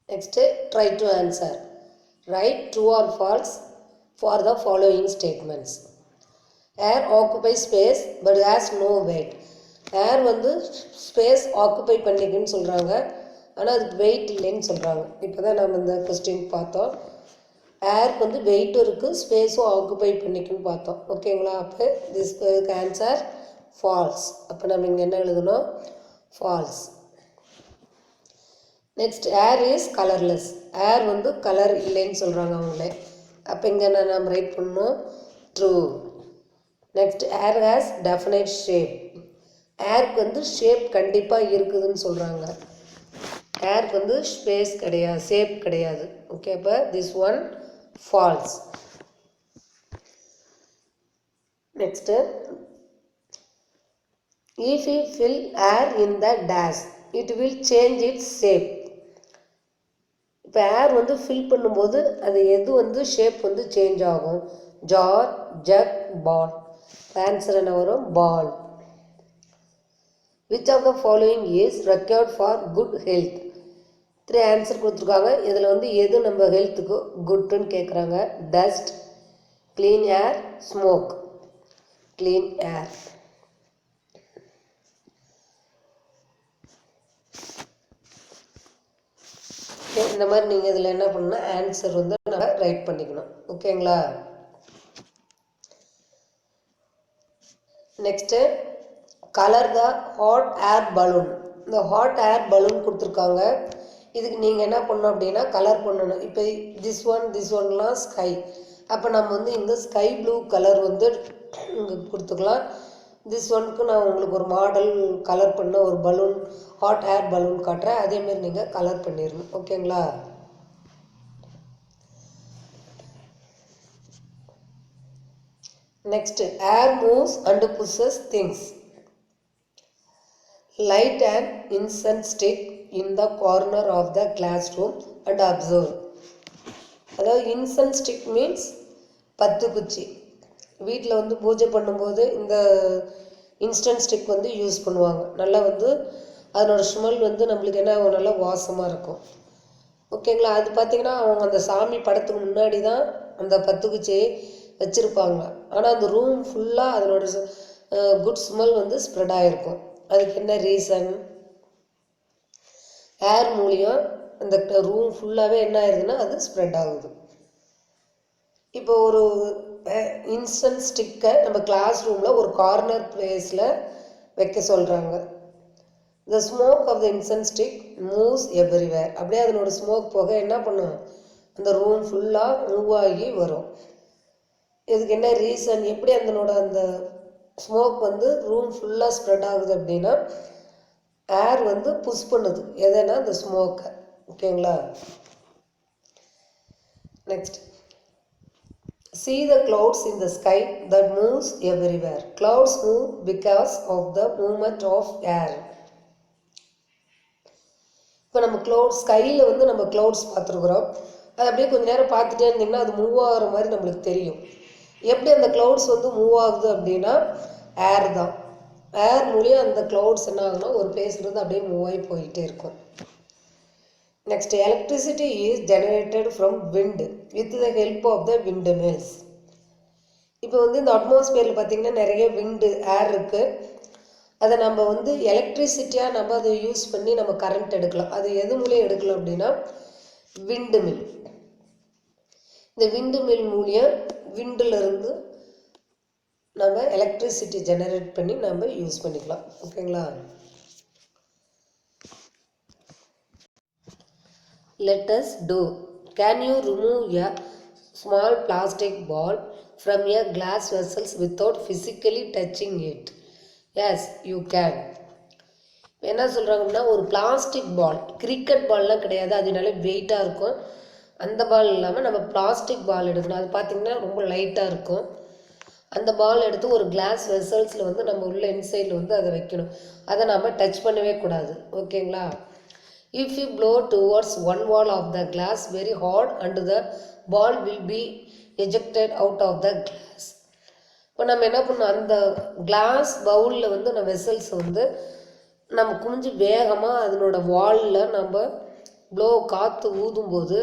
Next, try to answer. Write true or false for the following statements. Air occupies space but has no weight. Air வந்து space occupy பண்ணிக்குன்னு சொல்கிறாங்க, ஆனால் அதுக்கு wait இல்லைன்னு சொல்கிறாங்க. இப்போ தான் நம்ம இந்த கொஸ்டின் பார்த்தோம். ஏருக்கு வந்து வெயிட்டும் இருக்குது, ஸ்பேஸும் ஆக்குபை பண்ணிக்குன்னு பார்த்தோம். ஓகேங்களா? அப்போ திஸ்க்கு ஆன்சர் ஃபால்ஸ். அப்போ நம்ம இங்கே என்ன எழுதணும்? False. Next, air is colourless. Air வந்து கலர் இல்லைன்னு சொல்கிறாங்க அவங்களே. அப்போ இங்கே நம்ம ரைட் பண்ணணும் true. Next, air has definite shape. ஏருக்கு வந்து ஷேப் கண்டிப்பாக இருக்குதுன்னு சொல்கிறாங்க. ஏருக்கு வந்து ஸ்பேஸ் கிடையாது, ஷேப் கிடையாது. ஓகே, அப்போ this one false. Next, if you fill air in the dash it will change its shape. இப்போ ஏர் வந்து ஃபில் பண்ணும்போது அது எது வந்து ஷேப் வந்து சேஞ்ச் ஆகும்? ஜார், ஜக், பால். ஆன்சர் என்ன வரும்? பால். Which of the following is required for good health? 3 answer கொடுத்துருக்காங்க. இதில் வந்து எது நம்ம ஹெல்த்துக்கு குட்டுன்னு கேட்குறாங்க? Dust, clean air, smoke. Clean air. இந்த மாதிரி நீங்கள் இதில் என்ன பண்ணணும்? ஆன்சர் வந்து நம்ம ரைட் பண்ணிக்கணும். ஓகேங்களா? நெக்ஸ்ட்டு, கலர் த ஹாட் ஏர் பலூன். இந்த ஹாட் ஏர் பலூன் கொடுத்துருக்காங்க. இதுக்கு நீங்கள் என்ன பண்ணணும் அப்படின்னா கலர் பண்ணணும். இப்போ திஸ் ஒன்லாம் ஸ்கை. அப்போ நம்ம வந்து இந்த ஸ்கை ப்ளூ கலர் வந்து இங்கே கொடுத்துக்கலாம். திஸ் ஒனுக்கு நான் உங்களுக்கு ஒரு மாடல் கலர் பண்ண ஒரு பலூன், ஹாட் ஏர் பலூன் காட்டுறேன். அதேமாரி நீங்கள் கலர் பண்ணிடணும். ஓகேங்களா? Next, air moves and புஷஸ் things. Light an incense stick in the corner of the classroom and observe. அதாவது இன்சென்ஸ் ஸ்டிக் மீன்ஸ் பத்து குச்சி. வீட்டில் வந்து பூஜை பண்ணும்போது இந்த இன்ஸ்டன்ட் ஸ்டிக் வந்து யூஸ் பண்ணுவாங்க. நல்லா வந்து அதனோட ஸ்மெல் வந்து நம்மளுக்கு என்ன நல்லா வாசமாக இருக்கும். ஓகேங்களா? அது பார்த்திங்கன்னா அவங்க அந்த சாமி படத்துக்கு முன்னாடி தான் அந்த பத்து குச்சியை வச்சுருப்பாங்க. ஆனால் அந்த ரூம் ஃபுல்லாக அதனோட குட் ஸ்மெல் வந்து ஸ்ப்ரெட் ஆகிருக்கும். அதுக்கு என்ன ரீசன்? ஏர் மூலியம் அந்த ரூம் ஃபுல்லாகவே என்ன ஆயிருதுன்னா அது ஸ்ப்ரெட் ஆகுது. இப்போ ஒரு இன்ஸ்டன்ட் ஸ்டிக்கை நம்ம கிளாஸ் ரூமில் ஒரு கார்னர் பிளேஸில் வைக்க சொல்கிறாங்க. The smoke of the incense stick moves everywhere. அப்படியே அதனோட ஸ்மோக் போக என்ன பண்ணும்? அந்த ரூம் ஃபுல்லாக மூவ் ஆகி வரும். இதுக்கு என்ன ரீசன்? எப்படி அதனோட அந்த ஸ்மோக் வந்து ரூம் ஃபுல்லாக ஸ்ப்ரெட் ஆகுது அப்படின்னா ஏர் வந்து புஷ் பண்ணுது எதனா அந்த ஸ்மோக்கை. ஓகேங்களா? Next, see the clouds in the sky that moves everywhere. Clouds move because of the movement of air. இப்போ நம்ம ஸ்கையில் வந்து நம்ம க்ளவுட்ஸ் பார்த்துருக்குறோம். அது அப்படியே கொஞ்சம் நேரம் பார்த்துட்டே இருந்திங்கன்னா அது மூவ் ஆகிற மாதிரி நம்மளுக்கு தெரியும். எப்படி அந்த க்ளவுட்ஸ் வந்து மூவ் ஆகுது அப்படின்னா ஏர் தான். ஏர் மூலியம் அந்த க்ளவுட்ஸ் என்ன ஆகுனா ஒரு பிளேஸ்லேருந்து அப்படியே மூவ் ஆகி போயிட்டே இருக்கும். Next, electricity is generated from wind with the help of the wind mills. இப்போ வந்து இந்த அட்மாஸ்பியரில் பார்த்திங்கன்னா நிறைய விண்டு ஏர் இருக்குது. அதை நம்ம வந்து எலக்ட்ரிசிட்டியாக நம்ம அதை யூஸ் பண்ணி நம்ம கரண்ட் எடுக்கலாம். அது எது மூலியம் எடுக்கலாம் அப்படின்னா விண்டு மில். இந்த விண்டு மில் மூலியம் விண்டிலிருந்து நம்ம எலக்ட்ரிசிட்டி ஜெனரேட் பண்ணி நம்ம யூஸ் பண்ணிக்கலாம். ஓகேங்களா? Let us do. Can you remove a small plastic ball from a glass vessel without physically touching it? Yes, you can. என்ன சொல்கிறாங்கன்னா ஒரு பிளாஸ்டிக் பால், கிரிக்கெட் பால்லாம் கிடையாது, அதனால வெயிட்டாக இருக்கும். அந்த பால் இல்லாமல் நம்ம பிளாஸ்டிக் பால் எடுக்கணும். அது பார்த்திங்கன்னா ரொம்ப லைட்டாக இருக்கும். அந்த பால் எடுத்து ஒரு கிளாஸ் வெசல்ஸில் வந்து நம்ம உள்ள இன்சைடில் வந்து அதை வைக்கணும். அதை நம்ம டச் பண்ணவே கூடாது. ஓகேங்களா? If you blow towards one wall of the glass very hard and the ball will be ejected out of the glass. இப்போ நம்ம என்ன பண்ணோம்? அந்த கிளாஸ் பவுலில் வந்து நம்ம வெசல்ஸ் வந்து நம்ம குமிஞ்சு வேகமாக அதனோட வாலில் நம்ம காற்று ஊதும்போது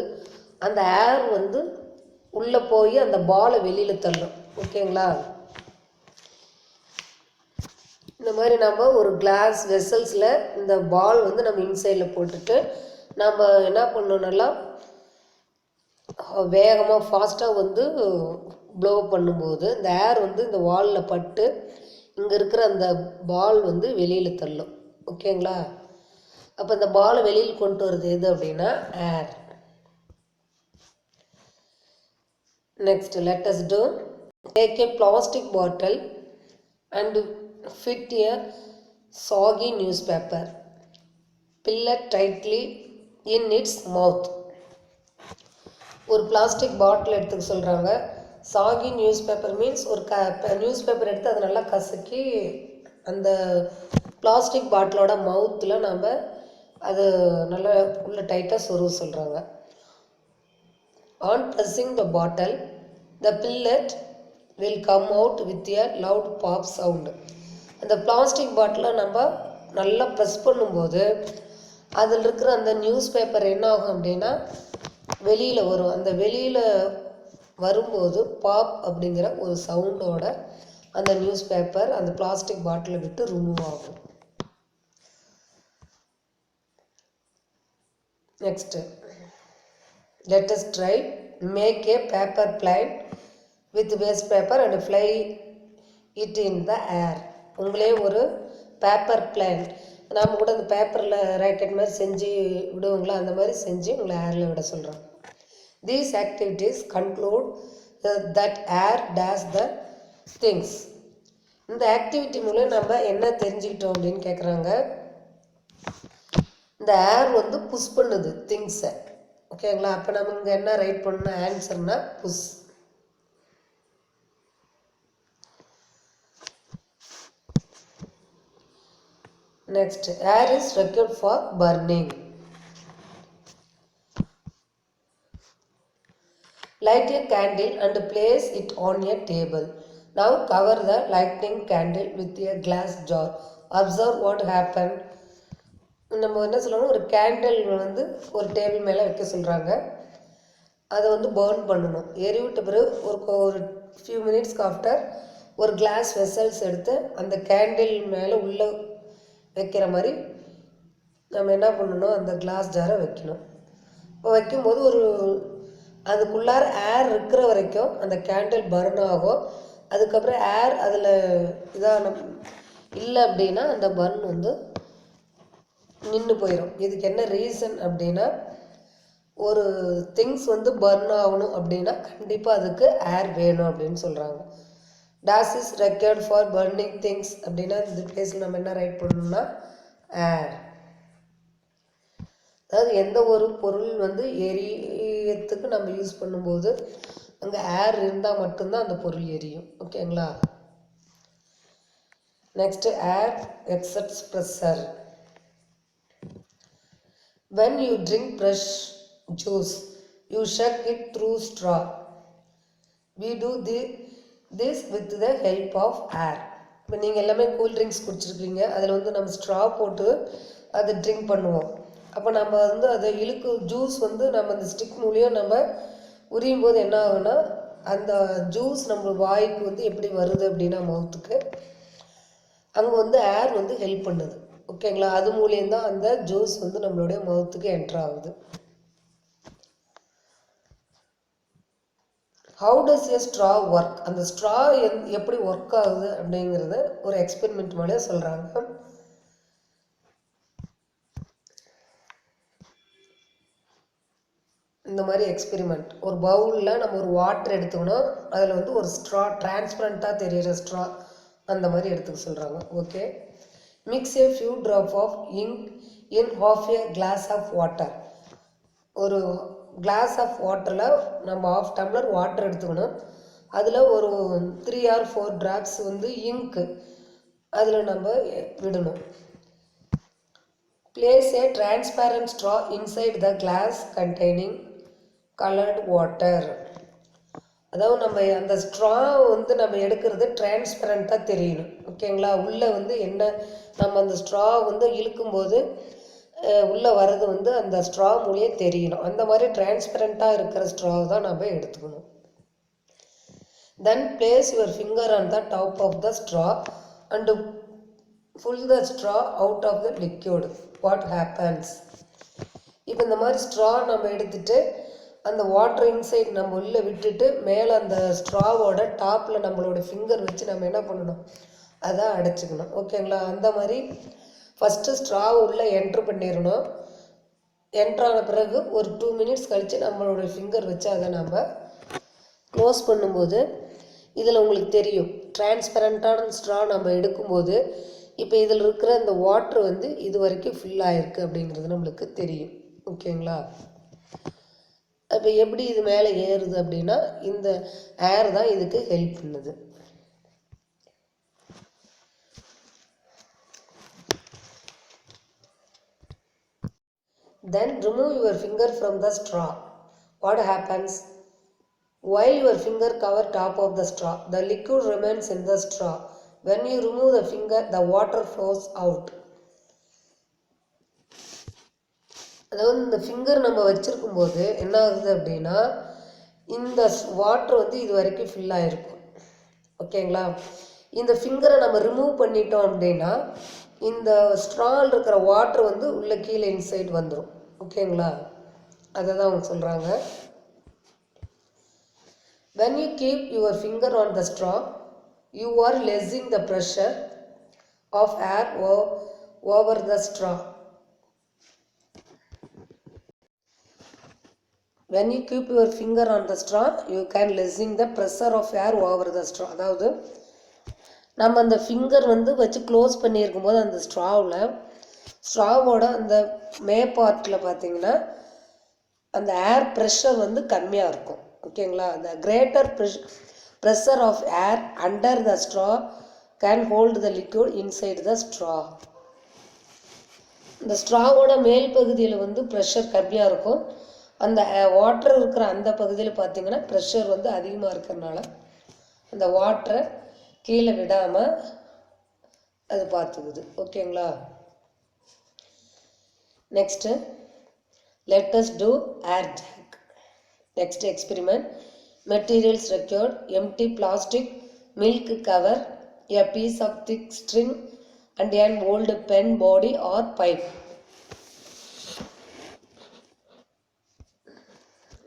அந்த ஏர் வந்து உள்ளே போய் அந்த பாலை வெளியில் தள்ளும். ஓகேங்களா? இந்த மாதிரி நம்ம ஒரு கிளாஸ் வெசல்ஸில் இந்த பால் வந்து நம்ம இன்சைடில் போட்டுட்டு நம்ம என்ன பண்ணணும்னா வேகமாக ஃபாஸ்ட்டாக வந்து ப்ளோ பண்ணும்போது இந்த ஏர் வந்து இந்த வாலில் பட்டு இங்கே இருக்கிற அந்த பால் வந்து வெளியில் தள்ளும். ஓகேங்களா? அப்போ இந்த பாலை வெளியில் கொண்டு வருது எது அப்படின்னா air. Next let us do take a plastic bottle and fit a soggy newspaper, pull it tightly in its mouth. ஒரு பிளாஸ்டிக் பாட்டில் எடுத்துக்க சொல்கிறாங்க. சாகி நியூஸ் பேப்பர் மீன்ஸ் ஒரு நியூஸ் பேப்பர் எடுத்து அதை நல்லா கசக்கி அந்த பிளாஸ்டிக் பாட்டிலோட மவுத்தில் நம்ம அது நல்லா உள்ள டைட்டாக சொருவ சொல்கிறாங்க. On pressing the bottle, the pillet will come out with a loud pop sound. அந்த பிளாஸ்டிக் பாட்டிலை நம்ம நல்லா ப்ரெஸ் பண்ணும்போது அதில் இருக்கிற அந்த நியூஸ் பேப்பர் என்ன ஆகும் அப்படின்னா வெளியில் வரும். அந்த வெளியில் வரும்போது பாப் அப்படிங்கிற ஒரு சவுண்டோட அந்த நியூஸ் பேப்பர் அந்த பிளாஸ்டிக் பாட்டிலை விட்டு ரிமூவ் ஆகும். Next let us try make a paper plane with waste paper and fly it in the air. உங்களே ஒரு பேப்பர் பிளேன் நாம் கூட அந்த பேப்பரில் ராக்கெட் மாதிரி செஞ்சு விடுவோங்களா, அந்த மாதிரி செஞ்சு உங்களை ஏரில் விட சொல்கிறோம். These activities conclude that air does the things. இந்த ஆக்டிவிட்டி மூலம் நம்ம என்ன தெரிஞ்சுக்கிட்டோம் அப்படின்னு கேட்குறாங்க. இந்த ஏர் வந்து புஷ் பண்ணுது திங்ஸை. ஓகேங்களா? அப்போ நம்ம இங்கே என்ன ரைட் பண்ணணும் ஆன்சர்னா push. Next air is required for burning. Light a candle and place it on a table. Now cover the lighting candle with a glass jar. Observe what happened. நம்ம என்ன சொல்லணும், ஒரு கேண்டில் வந்து ஒரு டேபிள் மேலே வைக்க சொல்கிறாங்க. அதை வந்து பர்ன் பண்ணணும். எரிவிட்ட பிறகு ஒரு ஃபியூ மினிட்ஸ்க்கு ஆஃப்டர் ஒரு கிளாஸ் வெசல்ஸ் எடுத்து அந்த கேண்டில் மேலே உள்ளே வைக்கிற மாதிரி நம்ம என்ன பண்ணணும், அந்த கிளாஸ் ஜாரை வைக்கணும். இப்போ வைக்கும்போது ஒரு அதுக்குள்ளார ஏர் இருக்கிற வரைக்கும் அந்த கேண்டில் பர்ன் ஆகும். அதுக்கப்புறம் ஏர் அதில் இதாக இல்லை அப்படின்னா அந்த பர்ன் வந்து நின்று போயிடும். இதுக்கு என்ன ரீசன் அப்படின்னா ஒரு திங்ஸ் வந்து பர்ன் ஆகணும் அப்படின்னா கண்டிப்பாக அதுக்கு ஏர் வேணும் அப்படின்னு சொல்கிறாங்க. Toss is required for burning things அப்படின்னா இந்த பிளேஸில் நம்ம என்ன ரைட் பண்ணணும்னா ஏர். அதாவது எந்த ஒரு பொருள் வந்து எரியத்துக்கு நம்ம யூஸ் பண்ணும்போது அங்கே ஏர் இருந்தால் மட்டும்தான் அந்த பொருள் எரியும். ஓகேங்களா? Next air exerts pressure. When you drink fresh juice, you suck it through straw. We do this with the help of air. இப்போ நீங்கள் எல்லாமே கூல் ட்ரிங்க்ஸ் குடிச்சிருக்கீங்க, அதில் வந்து நம்ம ஸ்ட்ரா போட்டு அதை ட்ரிங்க் பண்ணுவோம். அப்போ நம்ம வந்து அதை ஜூஸ் வந்து நம்ம அந்த ஸ்டிக் மூலியம் நம்ம உரியும் போது என்ன ஆகுன்னா அந்த ஜூஸ் நம்ம வாய்க்கு வந்து எப்படி வருது அப்படின்னா மவுத்துக்கு அங்கே வந்து ஏர் வந்து ஹெல்ப் பண்ணுது. ஓகேங்களா? அது மூலியம்தான் அந்த ஜூஸ் வந்து நம்மளுடைய மவுத்துக்கு என்ட்ரு ஆகுது. How does A straw work? அந்த ஸ்ட்ரா எப்படி ஒர்க் ஆகுது அப்படிங்கிறத ஒரு எக்ஸ்பெரிமெண்ட் மேலே சொல்கிறாங்க. இந்த மாதிரி எக்ஸ்பெரிமெண்ட் ஒரு பவுலில் நம்ம ஒரு வாட்டர் எடுத்துக்கணும். அதில் வந்து ஒரு ஸ்ட்ரா டிரான்ஸ்பரண்ட்டாக தெரிகிற ஸ்ட்ரா அந்த மாதிரி எடுத்துக்க சொல்கிறாங்க. Okay. Mix a few drop of ink in half a glass of water. ஒரு கிளாஸ் ஆஃப் வாட்டரில் நம்ம ஹாஃப் டம்ளர் வாட்டர் எடுத்துக்கணும். அதில் ஒரு 3 or 4 ட்ராப்ஸ் வந்து இங்க்கு அதில் நம்ம விடணும். Place a transparent straw inside the glass containing colored water. அதாவது நம்ம அந்த ஸ்ட்ரா வந்து நம்ம எடுக்கிறது டிரான்ஸ்பரண்ட்டாக தெரியணும். ஓகேங்களா? உள்ளே வந்து என்ன நம்ம அந்த ஸ்ட்ரா வந்து இழுக்கும்போது உள்ளே வர்றது வந்து அந்த ஸ்ட்ரா மூலியே தெரியணும். அந்த மாதிரி டிரான்ஸ்பரண்ட்டாக இருக்கிற ஸ்ட்ரா தான் நம்ம எடுத்துக்கணும். Then place your finger on the top of the straw and pull the straw out of the liquid. What happens? இப்போ இந்த மாதிரி ஸ்ட்ரா நம்ம எடுத்துகிட்டு அந்த வாட்டர் இன்சைட் நம்ம உள்ளே விட்டுட்டு மேலே அந்த ஸ்ட்ராவோட டாப்பில் நம்மளோட ஃபிங்கர் வச்சு நம்ம என்ன பண்ணணும், அதை அடைச்சிக்கணும். ஓகேங்களா? அந்த மாதிரி ஃபஸ்ட்டு ஸ்ட்ராவை உள்ளே என்ட்ரு பண்ணிடணும். என்ட்ரான பிறகு ஒரு 2 மினிட்ஸ் கழித்து நம்மளோட ஃபிங்கர் வச்சு அதை நம்ம க்ளோஸ் பண்ணும்போது இதில் உங்களுக்கு தெரியும் டிரான்ஸ்பரண்ட்டான ஸ்ட்ரா நம்ம எடுக்கும்போது இப்போ இதில் இருக்கிற இந்த வாட்ரு வந்து இது வரைக்கும் ஃபில் ஆகிருக்கு அப்படிங்கிறது நம்மளுக்கு தெரியும். ஓகேங்களா? அப்போ எப்படி இது மேலே ஏறுது அப்படின்னா இந்த ஏர் தான் இதுக்கு ஹெல்ப் பண்ணுது. Then remove your finger from the straw. What happens? While your finger cover top of the straw, the liquid remains in the straw. When you remove the finger, the water flows out. அதாவது இந்த finger நம்ம வச்சுருக்கும் போது என்ன ஆகுது அப்படின்னா இந்த water வந்து இது வரைக்கும் ஃபில் ஆகிருக்கும். ஓகேங்களா? இந்த ஃபிங்கரை நம்ம ரிமூவ் பண்ணிட்டோம் அப்படின்னா இந்த ஸ்ட்ரால் இருக்கிற வாட்டர் வந்து உள்ள கீழே இன்சைட் வந்துடும். ஓகேங்களா? அதை தான் அவங்க சொல்கிறாங்க. When you keep your finger on the straw, you are lessening the pressure of air over the straw. When you keep your finger on the straw, you can lessen the pressure of air over the straw. அதாவது நம்ம அந்த finger வந்து வச்சு close பண்ணியிருக்கும் போது அந்த ஸ்ட்ராவோட அந்த மே பார்ட்டில் பார்த்தீங்கன்னா அந்த ஏர் ப்ரெஷர் வந்து கம்மியாக இருக்கும். ஓகேங்களா? the greater pressure of air under the straw can hold the liquid inside the straw. இந்த ஸ்ட்ராவோட மேல் பகுதியில் வந்து ப்ரெஷர் கம்மியாக இருக்கும். அந்த வாட்டர் இருக்கிற அந்த பகுதியில் பார்த்தீங்கன்னா ப்ரெஷர் வந்து அதிகமாக இருக்கிறதுனால அந்த வாட்டரை கீழே விடாமல் அது பார்த்துக்குது. ஓகேங்களா? Next let us do air jack. Next experiment. Materials required: empty plastic milk cover, a piece of thick string and an old pen body or pipe.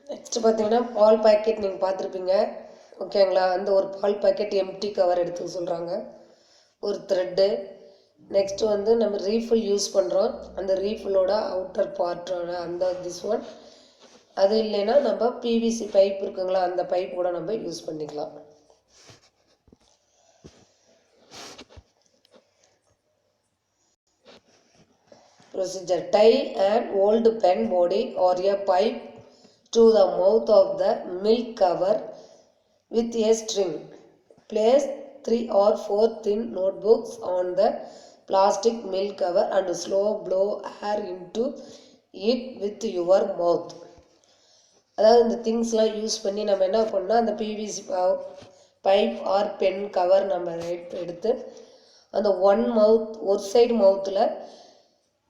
Next பார்த்தீங்கன்னா பால் பாக்கெட் நீங்கள் பார்த்துருப்பீங்க. ஓகேங்களா? அந்த ஒரு பால் பாக்கெட் எம்டி கவர் எடுத்துக்க சொல்கிறாங்க. ஒரு thread. Next வந்து நம்ம ரீஃபில் யூஸ் பண்ணுறோம். அந்த ரீஃபிலோட அவுட்டர் பார்ட்டோட அந்த திஸ் ஒன். அது இல்லைன்னா நம்ம பிவிசி பைப் இருக்குங்களா, அந்த பைப் கூட நம்ம யூஸ் பண்ணிக்கலாம். Procedure: tie an old pen body or a pipe to the mouth of the milk cover with a string. Place 3 or 4 thin notebooks on the plastic milk cover and slow blow air into it with your mouth. அதாவது இந்த திங்ஸ்லாம் use பண்ணி நம்ம என்ன பண்ணால் அந்த PVC pipe or pen cover நம்ம எடுத்து அந்த ஒரு சைடு மவுத்தில்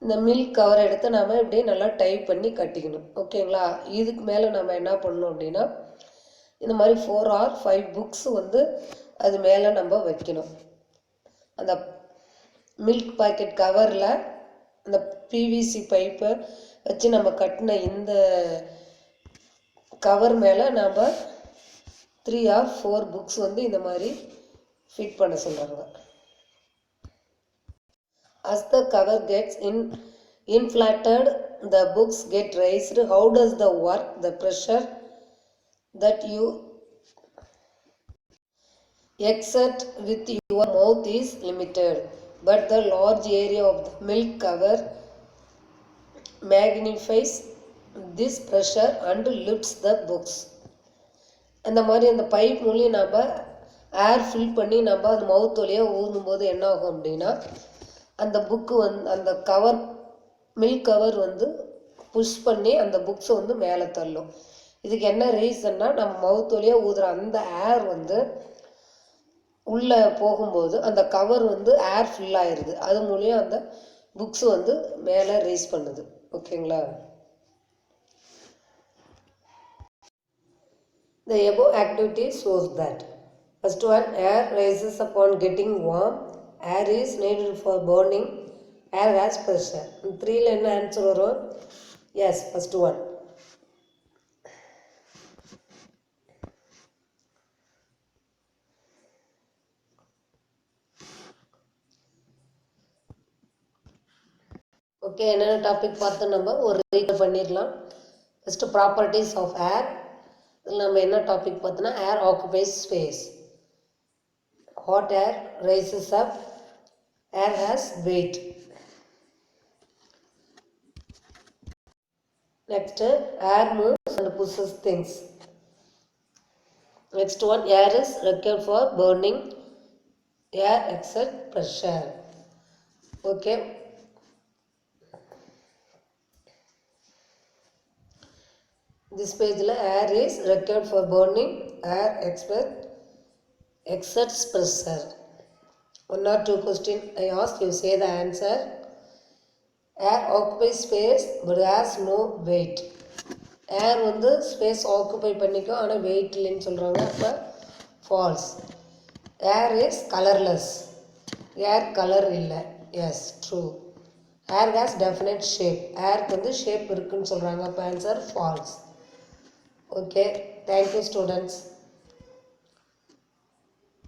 இந்த மில்க் கவர் எடுத்து நம்ம இப்படியே நல்லா டைப் பண்ணி கட்டிக்கணும். ஓகேங்களா? இதுக்கு மேலே நம்ம என்ன பண்ணணும் அப்படின்னா இந்த மாதிரி 4 or 5 புக்ஸ் வந்து அது மேலே நம்ம வைக்கணும். அந்த மில்க் பாக்கெட் கவரில் அந்த பிவிசி பைப்பை வச்சு நம்ம கட்டின இந்த கவர் மேலே நம்ம 3 or 4 புக்ஸ் வந்து இந்த மாதிரி ஃபிட் பண்ண சொல்கிறாங்க. As the cover gets inflated, the books get raised. How does the work? The pressure that you exert with your mouth is limited, but the large area of the milk cover magnifies this pressure and lifts the books. அந்த மாதிரி அந்த pipe மூலியம் நம்ம ஏர் fill பண்ணி நம்ம அந்த மவுத் வழியாக ஊதும்போது என்ன ஆகும் அப்படின்னா அந்த புக்கு வந்து அந்த கவர் மில்க் கவர் வந்து புஷ் பண்ணி அந்த புக்ஸை வந்து மேலே தள்ளும். இதுக்கு என்ன ரீசன்னா நம்ம மவுத் வழியாக ஊதுற அந்த ஏர் வந்து உள்ளே போகும்போது அந்த கவர் வந்து ஏர் ஃபில் ஆயிடுது. அது மூலியம் அந்த புக்ஸ் வந்து மேலே ரைஸ் பண்ணுது. ஓகேங்களா? The above activity shows that first one, air rises upon getting warm, air is needed for burning, air has pressure. 3ல என்ன ஆன்சர் வரும்? Yes, first one. ஓகே, என்னென்ன டாபிக் பார்த்து நம்ம ஒரு ரீட் பண்ணிடலாம். First properties of air. இதில் நம்ம என்ன டாபிக் பார்த்தோன்னா air occupies space. Hot air rises up, air has weight. Next, air moves and pushes things. Next one, air is required for burning, air exerts pressure. Okay. This page air is required for burning, air exerts pressure. 1 or 2 question I ask, you say the answer. Air occupies space but has no weight. Air வந்து space occupy பண்ணிக்கும், ஆனால் weight இல்லைன்னு சொல்கிறாங்க. அப்போ false. Air is colourless. Air colour இல்லை. Yes, true. Air has definite shape. ஏருக்கு வந்து shape இருக்குன்னு சொல்கிறாங்க. அப்போ answer false. Okay, thank you students.